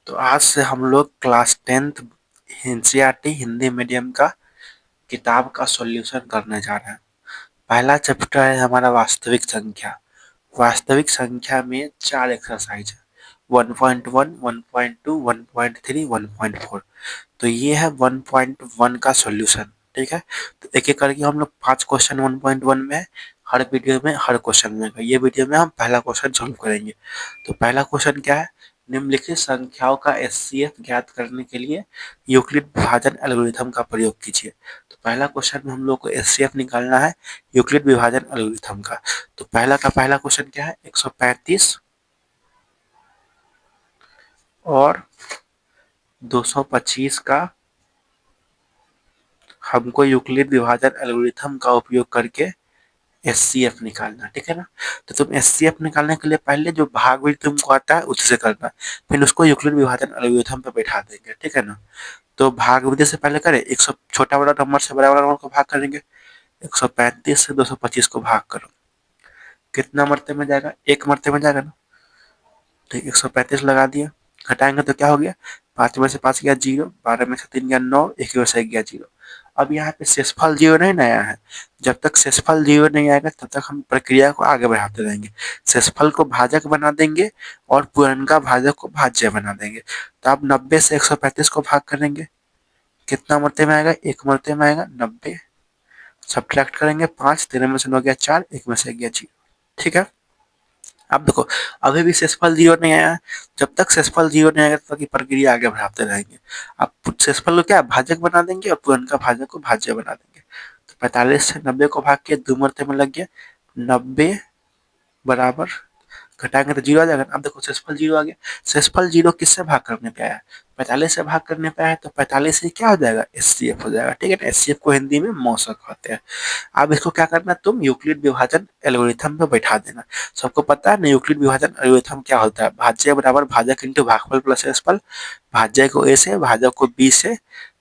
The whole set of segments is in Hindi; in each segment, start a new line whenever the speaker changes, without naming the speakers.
तो आज से हम लोग class 10th NCERT Hindi medium का किताब का सॉल्यूशन करने जा रहे हैं। पहला चैप्टर है हमारा वास्तविक संख्या। वास्तविक संख्या में 4 एक्सरसाइज है, 1.1, 1.2, 1.3, 1.4। तो ये है 1.1 का सॉल्यूशन। ठीक है, तो एक एक करके हम लोग 5 क्वेश्चन 1.1 में है, हर वीडियो में हर क्वेश्चन में। ये वीडियो में हम पहला क्वेश्चन सॉल्व करेंगे। तो पहला क्वेश्चन क्या है, निम्नलिखित संख्याओं का एचसीएफ ज्ञात करने के लिए यूक्लिड विभाजन एल्गोरिथम का प्रयोग कीजिए। तो पहला क्वेश्चन में हम लोग को एचसीएफ निकालना है यूक्लिड विभाजन एल्गोरिथम का। तो पहला क्वेश्चन क्या है, 135 और 225 का हमको यूक्लिड विभाजन एल्गोरिथम का उपयोग करके एचसीएफ निकालना। ठीक है ना। तो तुम एचसीएफ निकालने के लिए पहले जो भाग भी तुमको आता है उससे करना, फिर उसको यूक्लिड विभाजन एल्गोरिथम पे बैठा देंगे। ठीक है ना। तो भाग विधि से पहले करें, 100 छोटा वाला नंबर से बड़ा वाला नंबर को भाग करेंगे। 135 से 225 को भाग करो, कितना मरते में जाएगा, एक मरते में जाएगा ना। तो 135 लगा दिया, घटाएंगे तो क्या हो गया, 5 में से 5 गया 0, 12 में से 3 गया 9, 1 में से 1 गया 0। अब यहाँ पे शेषफल 0 नहीं ना आया है। जब तक शेषफल 0 नहीं आएगा तब तक हम प्रक्रिया को आगे बढ़ाते रहेंगे। शेषफल को भाजक बना देंगे और पूर्णांक भाजक को भाज्य बना देंगे। तो अब 90 से 135 को भाग करेंगे, कितना मरते में आएगा, एक मरते में आएगा 90। सब्ट्रैक्ट करेंगे 5, 13 में से 9 गया 4, 1 में से 1 गया 0। ठीक है। अब देखो, अभी भी शेषफल 0 नहीं आया है। जब तक शेषफल 0 नहीं आएगा तब तक प्रक्रिया आगे बढ़ाते रहेंगे। अब शेषफल को क्या भाजक बना देंगे और पूरन का भाजक को भाज्य बना देंगे। तो 45 से 90 को भाग के 2 मरते में लग गया, 90 बराबर, घटाएंगे तो 0 आ जाएगा। अब देखो शेषफल 0 आ गया। शेषफल 0 किससे भाग करने पे आया है, 45 से भाग करने पे आया है। तो 45 से क्या हो जाएगा, एचसीएफ हो जाएगा। ठीक है ना, एचसीएफ को हिंदी में मौसक कहते हैं। अब इसको क्या करना, तुम यूक्लिड विभाजन एल्गोरिथम पे बैठा देना। सबको पता है ना यूक्लिड विभाजन एल्गोरिथम क्या होता है, भाज्य बराबर भाजक इंटू भागफल प्लस शेषफल। भाज्य को ए से, भाजक को बी से,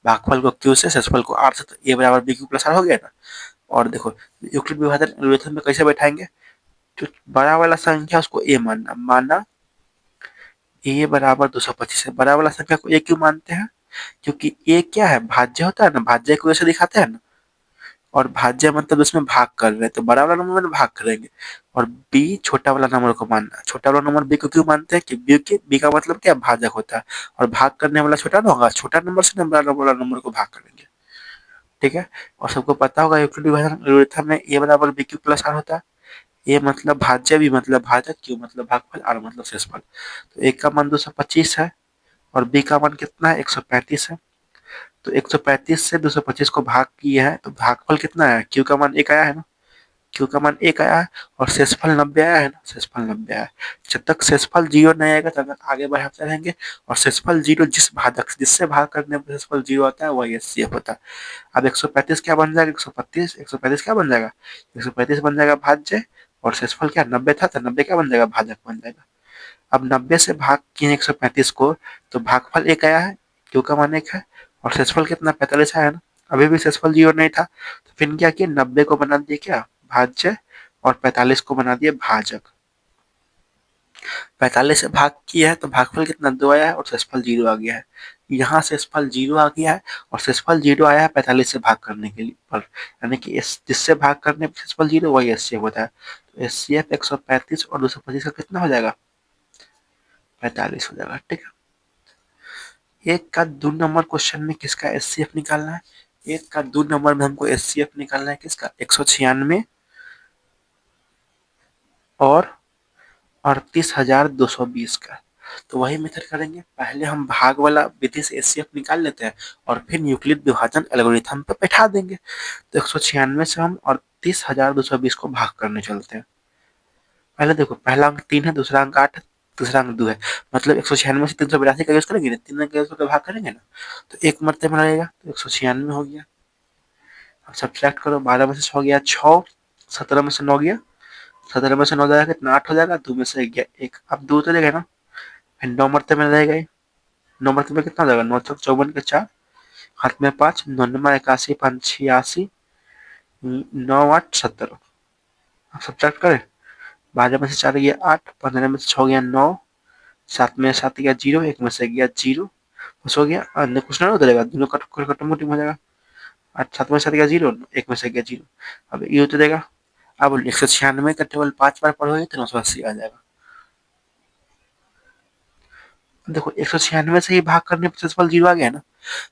भागफल को क्यू से, शेषफल को आर से। तो ए बराबर बी क्यू प्लस आर हो गया ना। और देखो यूक्लिड विभाजन एल्गोरिथम में कैसे बैठाएंगे, जो बड़ा वाला संख्या उसको ए मानना, माना ए बराबर 225 है। बड़ा वाला संख्या को ए क्यों मानते हैं, क्योंकि ए क्या है, भाज्य होता है ना, भाज्य को ऐसे दिखाते हैं ना। और भाज्य मतलब उसमें भाग कर रहे हैं, तो बड़ा वाला नंबर में भाग करेंगे। और बी छोटा वाला नंबर को मानना, छोटा वाला नंबर बी को क्यों मानते हैं कि बी का मतलब क्या, भाजक होता है। और भाग करने वाला छोटा ना होगा, छोटा नंबर से बड़ा वाला नंबर को भाग करेंगे। ठीक है। और सबको पता होगा यूक्लिड विभाजन एल्गोरिथम में ए बराबर बी क्यू प्लस आर होता है। ए मतलब भाज्य, बी मतलब भाजक, क्यू मतलब भागफल, आर मतलब शेषफल। तो एक का मान 225 है और बी का मान कितना है, 135 है। तो 135 से 225 को भाग किया है तो भागफल कितना है, क्यू का मान 1 आया है ना, क्यू का मान 1 आया है। और शेषफल 90 आया है ना, शेषफल 90 आया है। जब तक शेषफल 0 नहीं आएगा तब तक आगे बढ़ाते रहेंगे। और शेषफल 0 जिस भाजक जिससे भाग करने पर शेषफल 0 आता है वही एचसीएफ होता है। अब 135 क्या बन जाएगा, 135 क्या बन जाएगा, 135 बन जाएगा भाज्य। और शेषफल क्या 90 था, तो 90 क्या बन जाएगा, भाजक बन जाएगा। अब 90 से भाग किए 135 को, तो भागफल 1 आया है, क्यू का मान 1 है। और शेषफल कितना 45 आया ना, अभी भी शेषफल 0 नहीं था। तो फिर क्या किया, 90 को बना दिया क्या भाज्य और 45 को बना दिया भाजक। 45 से भाग किया है तो भागफल कितना 2 आया है और शेषफल 0 आ गया है। यहाँ शेषफल 0 आ गया है और शेषफल 0 आया है 45 से भाग करने के लिए पर, यानी कि जिससे भाग करने पर शेषफल 0 वही एचसीएफ होता है। तो एचसीएफ 135 और 225 का कितना हो जाएगा, 45 हो जाएगा। ठीक है। एक का 2 नंबर क्वेश्चन में किसका एचसीएफ निकालना है, एक का 2 नंबर में हमको एचसीएफ निकालना है किसका, 196 और 38,220 का। तो वही मेथड करेंगे, पहले हम भाग वाला विधि से एचसीएफ निकाल लेते हैं और फिर न्यूक्लिड विभाजन एल्गोरिथम पे बैठा देंगे। तो 196 से हम 38,220 को भाग करने चलते हैं। पहले देखो, पहला अंक 3 है, दूसरा अंक 8 है, तीसरा अंक 2 है। मतलब 196 से 382 का यूज करेंगे ना, 3 अंक का यूज करके भाग करेंगे ना, तो एक मरते में लगेगा, तो 196 हो गया। अब सब्ट्रैक्ट करो, 12 में से 6 गया 6, 17 में से 9 गया, 17 में से 9 जाएगा कितना 8 हो जाएगा, 2 में से 1 गया 1। अब 2 तो देगा ना, फिर 9 मरते में रहेगा, 9 मरते में कितना हो जाएगा, 9 चौक 54 के 4, हाथ में 5, 9 81, 5 86, 9 8 70। अब सब्ट्रैक्ट करें, 12 में से 4 गया 8, 15 में से 6 गया 9, 7 में 7 गया 0, 1 में से गया 0, बस हो गया। अन्य कुछ ना उधरेगा, दोनों कट खत्म हो जाएगा। 7 में 7 गया 0, 1 में से गया 0, अब ये उतरेगा। अब 196 का टेबल 5 बार पढ़ोगे तो 980 आ जाएगा। देखो 196 से ही भाग करने पे शेषफल 0 आ गया ना,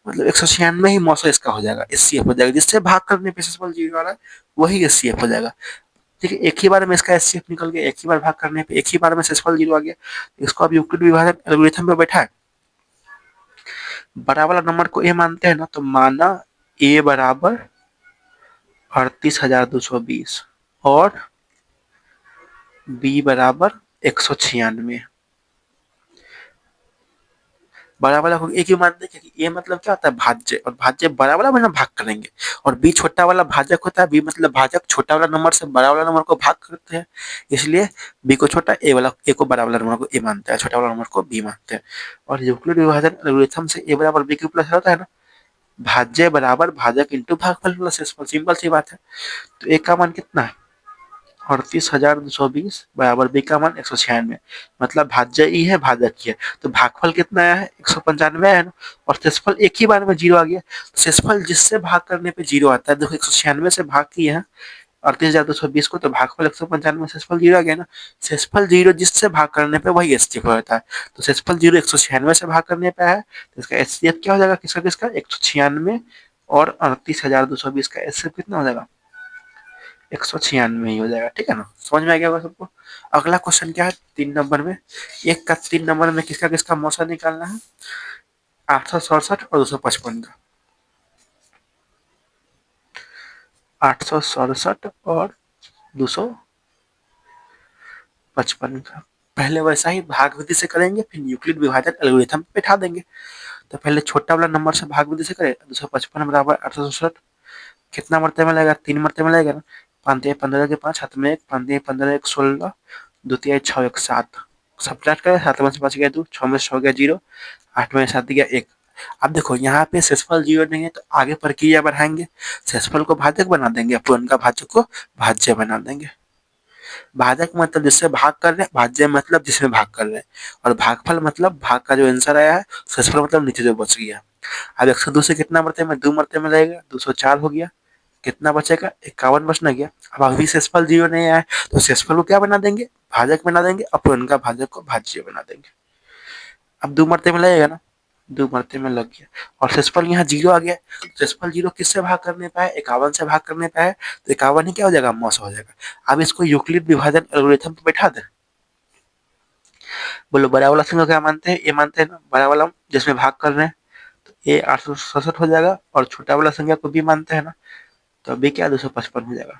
मतलब 196 ही मौसा इसका हो जाएगा, एचसीएफ हो जाएगा। जिससे भाग करने पे शेषफल 0 आ रहा है वही एचसीएफ हो जाएगा। ठीक है, एक ही बार में इसका एचसीएफ निकल गया, एक ही बार भाग करने पे एक ही बार में शेषफल 0 आ गया। इसको अब यूक्लिड विभाजन एल्गोरिथम पे बैठा है। बड़ा वाला नंबर को ए मानते हैं ना, तो माना ए बराबर 38,220 और बी बराबर 196। बड़ा वाला को एक ही मानते हैं कि ए मतलब क्या होता है, भाज्य, और भाज्य बड़ा वाला मतलब भाग करेंगे, और बी छोटा वाला भाजक होता है। बी मतलब भाजक, छोटा वाला नंबर से बड़ा वाला नंबर को भाग करते हैं, इसलिए बी को छोटा, ए को बड़ा वाला नंबर को ए मानते हैं, छोटा वाला नंबर को बी मानते हैं। और यूक्लिड विभाजन एल्गोरिथम से ए बराबर बी क्यू प्लस होता है ना, भाज्य बराबर भाजक इंटू भागफल प्लस शेषफल, सिंपल सी बात है। तो ए का मान कितना है, 38,220 बराबर बी का मान 196, मतलब भाज्य ई है, भाजक ही है। तो भागफल कितना आया है, 195 है ना, और शेषफल एक ही बार में 0 आ गया। तो शेषफल जिससे भाग करने पे 0 आता है, देखो 196 से भाग किए हैं 38,220 को, तो भागफल 195, शेषफल 0 आ गया ना। शेषफल 0 जिससे भाग करने पे वही एचसीएफ होता है। तो शेषफल 0 196 से भाग करने पे है, तो इसका एचसीएफ क्या हो जाएगा, किसका किसका, 196 और 38,220 का एचसीएफ कितना हो जाएगा, 196 ही हो जाएगा। ठीक है ना, समझ में आ गया होगा सबको। अगला क्वेश्चन क्या है, 3 नंबर में, एक का 3 नंबर में किसका किसका मौसा निकालना है, 867 और 255 का। 867 और 255 का पहले वैसा ही भाग विधि से करेंगे, फिर यूक्लिड विभाजन एल्गोरिथम पे बैठा देंगे। तो पहले छोटा वाला नंबर से भाग विधि से करें, 255 बराबर 867, कितना मरते में लगेगा, 3 मरते में लगेगा ना। 5 के 5, 7 में 1, 5 1 16, 2 6 1 7, सब्ट्रैक्ट करें, 7 में से 5 गया 2, 6 में से 6 गया 0, 8 में 7 गया 1। अब देखो यहाँ पे शेषफल 0 नहीं है, तो आगे प्रक्रिया बढ़ाएंगे, शेषफल को भाजक बना देंगे, पूर्ण का भाजक को भाज्य बना देंगे। भाजक मतलब जिससे भाग कर रहे हैं, भाज्य मतलब जिसमें भाग कर रहे हैं, और भागफल मतलब भाग का जो आंसर आया है, शेषफल मतलब नीचे जो बच गया। अब 102 से कितना मरते में, 2 मरते में लगेगा, 204 हो गया, कितना बचेगा, 51 बचना गया। अब अभी शेषफल 0 नहीं आया, तो शेषफल को क्या बना देंगे, भाजक बना देंगे, और पूर्ण का भाजक को भाज्य बना देंगे। अब 2 मरते में लगेगा ना, 2 मरते में लग गया, और शेषफल यहाँ 0 आ गया। शेषफल 0 किससे भाग करने पाए, 51 से भाग करने पाए, तो 51 ही क्या हो जाएगा, मौस हो जाएगा। अब इसको यूक्लिड विभाजन एल्गोरिथम पे बैठा दे। बोलो बड़ा वाला संख्या क्या मानते हैं, ये मानते हैं ना, बड़ा वाला जिसमें भाग कर रहे हैं, तो ये 867 हो जाएगा, और छोटा वाला संख्या को भी मानते हैं ना, तो अभी क्या 255 हो जाएगा।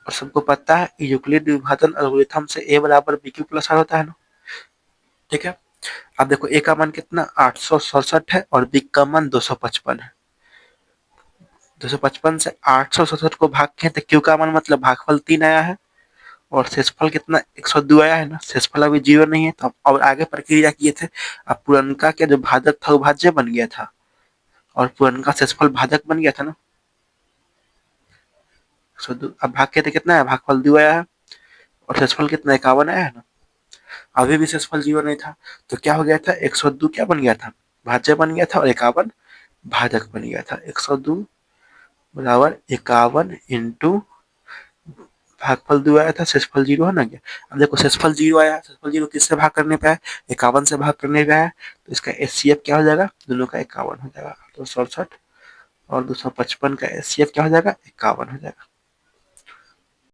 और सबको पता है यूक्लिड विभाजन एल्गोरिथम से ए बराबर बी क्यू प्लस आर होता है ना। ठीक है, अब देखो ए का मान कितना 867 है, और बी का मान 255 है। 255 से 867 को भाग के, तो क्यू का मान मतलब भागफल 3 आया है, और शेषफल कितना 102 आया है ना, शेषफल अभी 0 नहीं है, तो अब आगे प्रक्रिया किए थे। अब पुरनका के जो भाजक था वो भाज्य बन गया था, और पुरनका शेषफल भाजक बन गया था ना। 102 अब भाग के थे, कितना है, भागफल 2 आया है, और शेषफल कितना 51 आया है ना। अभी भी शेषफल 0 नहीं था, तो क्या हो गया था, 102 क्या बन गया था, भाज्य बन गया था, और 51 भाजक बन गया था। 102 बराबर 51 इंटू भागफल 2 आया था, शेषफल 0 है ना क्या। अब देखो शेषफल 0 आया, शेषफल 0 किससे भाग करने पे है, 51 से भाग करने पे है, तो इसका एचसीएफ क्या हो जाएगा, दोनों का 51 हो जाएगा। तो 67 और 255 का एचसीएफ क्या हो जाएगा, 51 हो जाएगा।